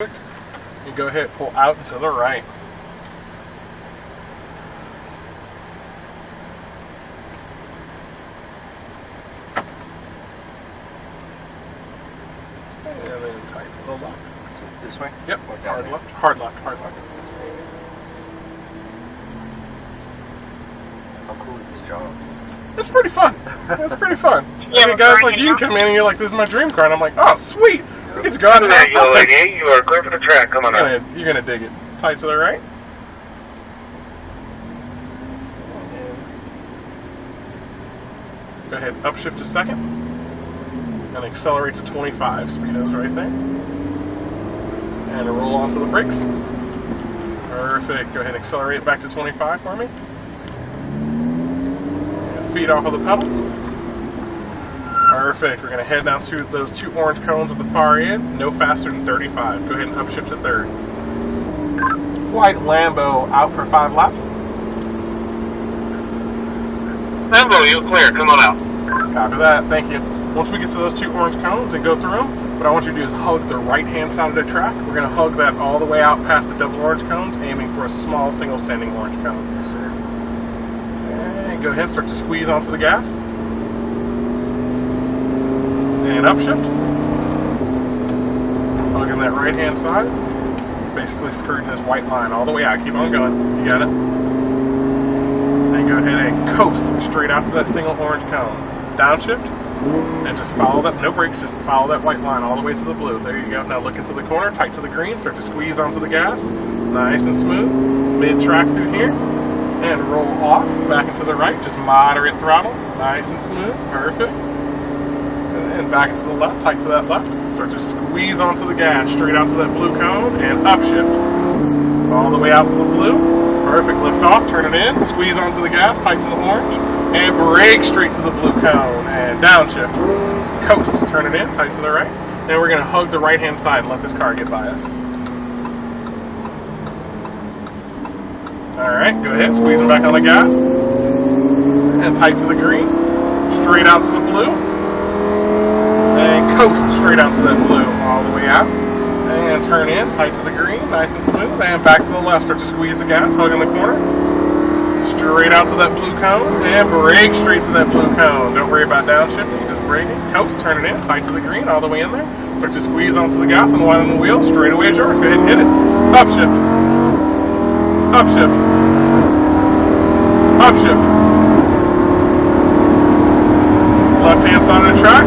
You go ahead, pull out and to the right. And then tight to the left. This way? Yep. Hard left, hard left, hard left. How cool is this job? It's pretty fun. It's pretty fun. Yeah, guys like you come in and you're like, "This is my dream car," and I'm like, "Oh, sweet! You get to go out and have fun." Lady, you are clear for the track. Come on out. You're gonna dig it. Tight to the right. Go ahead, upshift a second, and accelerate to 25. Speedo's right there. And roll onto the brakes. Perfect. Go ahead and accelerate back to 25 for me. And feet off of the pedals. Perfect. We're going to head down to those two orange cones at the far end. No faster than 35. Go ahead and upshift to third. White Lambo out for 5 laps. Lambo, you're clear. Come on out. Copy that. Thank you. Once we get to those two orange cones and go through them, what I want you to do is hug the right-hand side of the track. We're going to hug that all the way out past the double orange cones, aiming for a small single standing orange cone. Yes, sir. And go ahead and start to squeeze onto the gas. And upshift. Hugging that right-hand side. Basically skirting this white line all the way out. Keep on going. You got it? And go ahead and coast straight out to that single orange cone. Downshift. And just follow that, no brakes, just follow that white line all the way to the blue. There you go. Now look into the corner, tight to the green, start to squeeze onto the gas. Nice and smooth. Mid-track through here. And roll off, back into the right, just moderate throttle. Nice and smooth, perfect. And back into the left, tight to that left. Start to squeeze onto the gas, straight out to that blue cone, and upshift. All the way out to the blue. Perfect, lift off, turn it in, squeeze onto the gas, tight to the orange, and brake straight to the blue cone, and downshift. Coast, turn it in, tight to the right. Then we're going to hug the right-hand side and let this car get by us. Alright, go ahead, squeezing back on the gas, and tight to the green, straight out to the blue, and coast straight out to that blue, all the way out. And turn in, tight to the green, nice and smooth, and back to the left. Start to squeeze the gas, hug in the corner. Straight out to that blue cone, and brake straight to that blue cone. Don't worry about downshifting, just brake it, coast, turn it in, tight to the green, all the way in there. Start to squeeze onto the gas and wind on the wheel, straight away is yours. Go ahead and hit it. Upshift. Upshift. Upshift. Left-hand side of the track.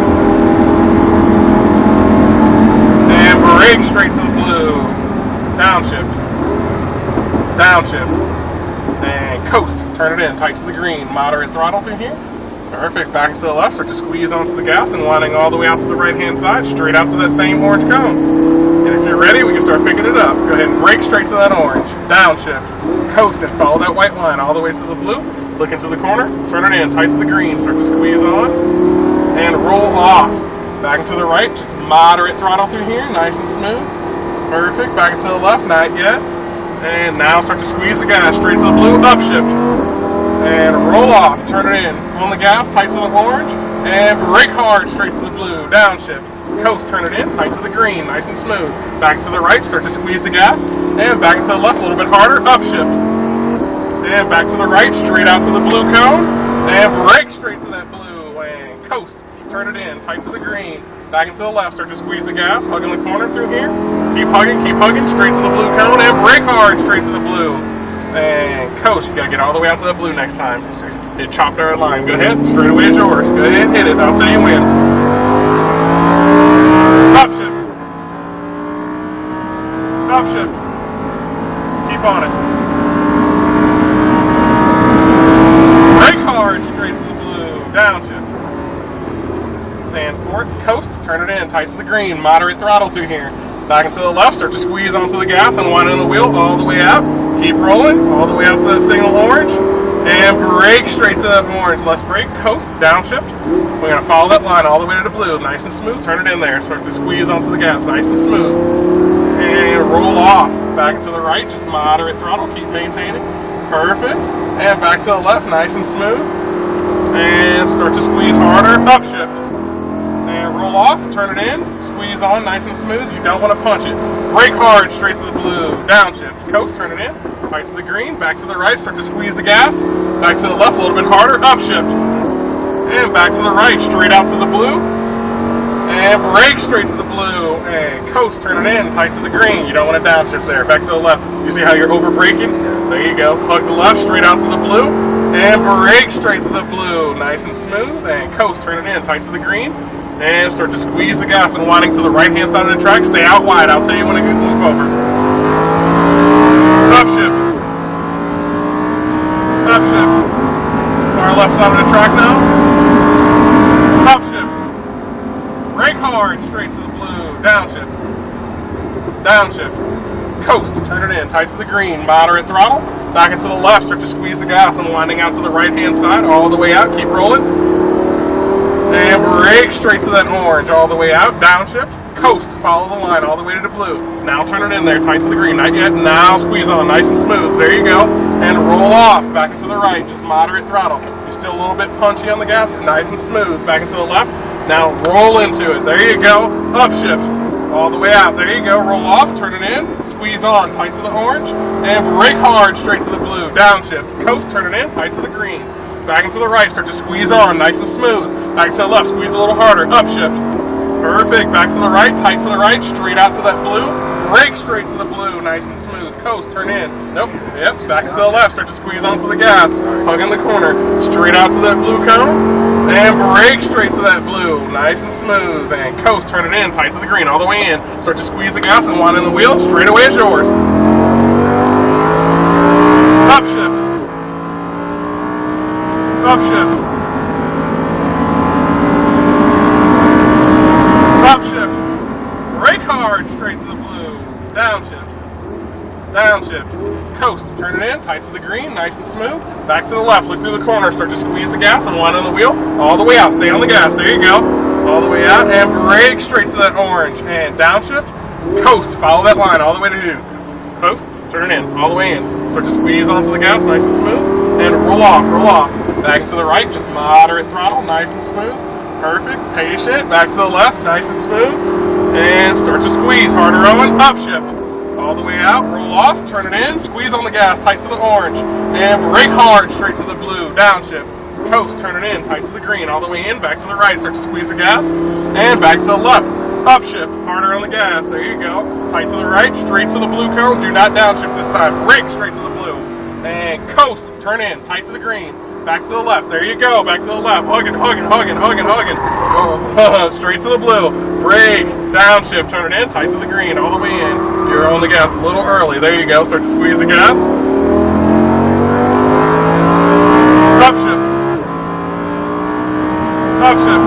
Brake straight to the blue. Downshift. Downshift. And coast. Turn it in. Tight to the green. Moderate throttle through here. Perfect. Back to the left. Start to squeeze onto the gas and winding all the way out to the right-hand side. Straight out to that same orange cone. And if you're ready, we can start picking it up. Go ahead and brake straight to that orange. Downshift. Coast and follow that white line all the way to the blue. Look into the corner. Turn it in. Tight to the green. Start to squeeze on. And roll off. Back and to the right, just moderate throttle through here, nice and smooth. Perfect, back and to the left, not yet. And now start to squeeze the gas, straight to the blue, upshift. And roll off, turn it in. On the gas, tight to the orange, and brake hard, straight to the blue, downshift. Coast, turn it in, tight to the green, nice and smooth. Back to the right, start to squeeze the gas, and back and to the left, a little bit harder, upshift. And back to the right, straight out to the blue cone, and brake straight to that blue, and coast. Turn it in, tight to the green, back into the left, start to squeeze the gas, hug in the corner through here, keep hugging, straight to the blue cone, and brake hard, straight to the blue, and coast, you gotta get all the way out to the blue next time. Hit chopped our line, go ahead, straight away is yours, go ahead and hit it, I'll tell you when. Upshift. Upshift. Keep on it. Brake hard, straight to the blue, downshift. Stand for it, coast, turn it in, tight to the green, moderate throttle through here. Back into the left, start to squeeze onto the gas and wind on the wheel all the way out. Keep rolling, all the way out to that signal orange. And brake straight to that orange. Let's brake, coast, downshift. We're going to follow that line all the way to the blue, nice and smooth. Turn it in there, start to squeeze onto the gas, nice and smooth. And roll off, back to the right, just moderate throttle, keep maintaining. Perfect. And back to the left, nice and smooth. And start to squeeze harder, upshift. And roll off, turn it in, squeeze on, nice and smooth. You don't want to punch it. Brake hard, straight to the blue, downshift, coast, turn it in, tight to the green, back to the right, start to squeeze the gas, back to the left, a little bit harder, upshift, and back to the right, straight out to the blue, and brake straight to the blue, and coast, turn it in, tight to the green. You don't want to downshift there, back to the left. You see how you're over braking? There you go, hug the left, straight out to the blue, and brake straight to the blue, nice and smooth, and coast, turn it in, tight to the green, and start to squeeze the gas and winding to the right-hand side of the track. Stay out wide, I'll tell you when to move over. Upshift. Upshift. Far left side of the track now. Upshift. Brake hard, straight to the blue, downshift. Downshift. Coast, turn it in, tight to the green, moderate throttle, back into the left, start to squeeze the gas and winding out to the right-hand side, all the way out, keep rolling, and brake straight to that orange, all the way out, downshift, coast, follow the line, all the way to the blue, now turn it in there, tight to the green, not yet, now squeeze on, nice and smooth, there you go, and roll off, back into the right, just moderate throttle, you're still a little bit punchy on the gas, nice and smooth, back into the left, now roll into it, there you go, upshift, all the way out. There you go. Roll off, turn it in, squeeze on, tight to the orange, and brake hard, straight to the blue. Downshift. Coast, turn it in, tight to the green. Back into the right, start to squeeze on, nice and smooth. Back to the left, squeeze a little harder. Upshift. Perfect. Back to the right, tight to the right, straight out to that blue. Brake straight to the blue, nice and smooth. Coast, turn in. Nope. Yep. Back into the left, start to squeeze onto the gas. Hug in the corner. Straight out to that blue cone. And brake straight to that blue, nice and smooth, and coast, turn it in, tight to the green, all the way in. Start to squeeze the gas and wind in the wheel, straight away is yours. Upshift. Upshift. Upshift. Brake hard, straight to the blue, downshift. Downshift. Coast. Turn it in. Tight to the green. Nice and smooth. Back to the left. Look through the corner. Start to squeeze the gas and wind on the wheel. All the way out. Stay on the gas. There you go. All the way out. And brake straight to that orange. And downshift. Coast. Follow that line all the way to you. Coast. Turn it in. All the way in. Start to squeeze onto the gas. Nice and smooth. And roll off. Roll off. Back to the right. Just moderate throttle. Nice and smooth. Perfect. Patient. Back to the left. Nice and smooth. And start to squeeze. Harder on. Upshift. All the way out, roll off, turn it in, squeeze on the gas, tight to the orange, and brake hard, straight to the blue, downshift, coast, turn it in, tight to the green, all the way in, back to the right, start to squeeze the gas, and back to the left, upshift, harder on the gas, there you go, tight to the right, straight to the blue cone, do not downshift this time, brake straight to the blue, and coast, turn in, tight to the green, back to the left, there you go, back to the left, hugging, hugging, hugging, hugging, hugging, straight to the blue, brake, downshift, turn it in, tight to the green, all the way in. You're on the gas a little early. There you go. Start to squeeze the gas. Upshift. Upshift.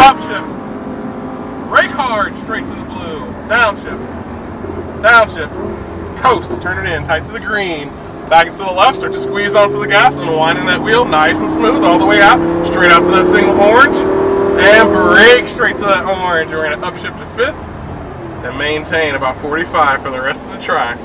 Upshift. Brake hard, straight to the blue. Downshift. Downshift. Coast. Turn it in. Tight to the green. Back into the left. Start to squeeze onto the gas. Unwinding that wheel. Nice and smooth. All the way out. Straight out to that single orange. And brake straight to that orange. We're going to upshift to fifth and maintain about 45 for the rest of the track.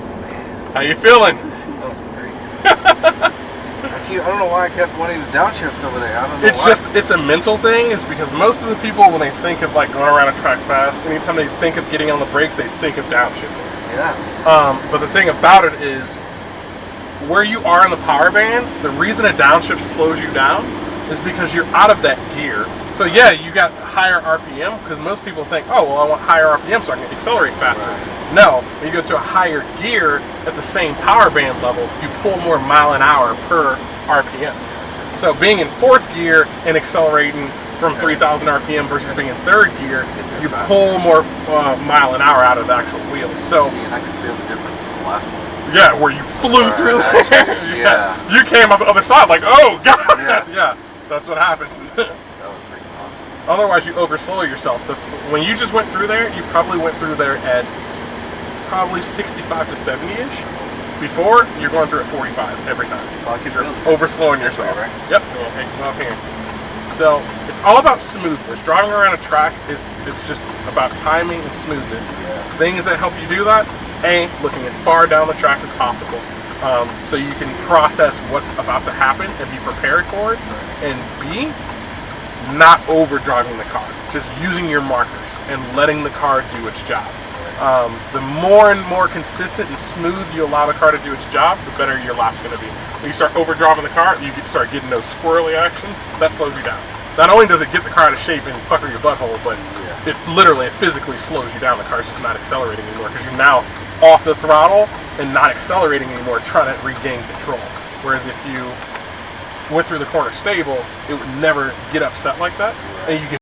How you feeling? That was great. I don't know why I kept wanting to downshift over there. I don't know It's why. just, it's a mental thing. Is because most of the people, when they think of like going around a track fast, anytime they think of getting on the brakes, they think of downshifting. Yeah. But the thing about it is, where you are in the power band, the reason a downshift slows you down is because you're out of that gear. So yeah, you got higher RPM, because most people think, oh, well, I want higher RPM so I can accelerate faster. Right. No, when you go to a higher gear at the same power band level, you pull more mile an hour per RPM. So being in fourth gear and accelerating from 3,000 RPM versus being in third gear, you pull more mile an hour out of the actual wheels. So, see, and I can feel the difference in the last one. Yeah, where you flew through there. Yeah. You came up the other side like, oh, God. Yeah. Yeah, that's what happens. Otherwise, you overslow yourself. When you just went through there, you probably went through there at probably 65 to 70-ish. Before, you're going through at 45 every time. You're overslowing yourself. Way, right? Yep, it takes it off here. So, it's all about smoothness. Driving around a track, it's just about timing and smoothness. Yeah. Things that help you do that, A, looking as far down the track as possible. so you can process what's about to happen and be prepared for it. And B, not overdriving the car, just using your markers and letting the car do its job. The more and more consistent and smooth you allow the car to do its job, the better your lap's going to be. When you start overdriving the car, you can start getting those squirrely actions. That slows you down. Not only does it get the car out of shape and pucker your butthole, but it physically slows you down. The car's just not accelerating anymore because you're now off the throttle and not accelerating anymore, trying to regain control. Whereas if you went through the corner stable, it would never get upset like that, and you can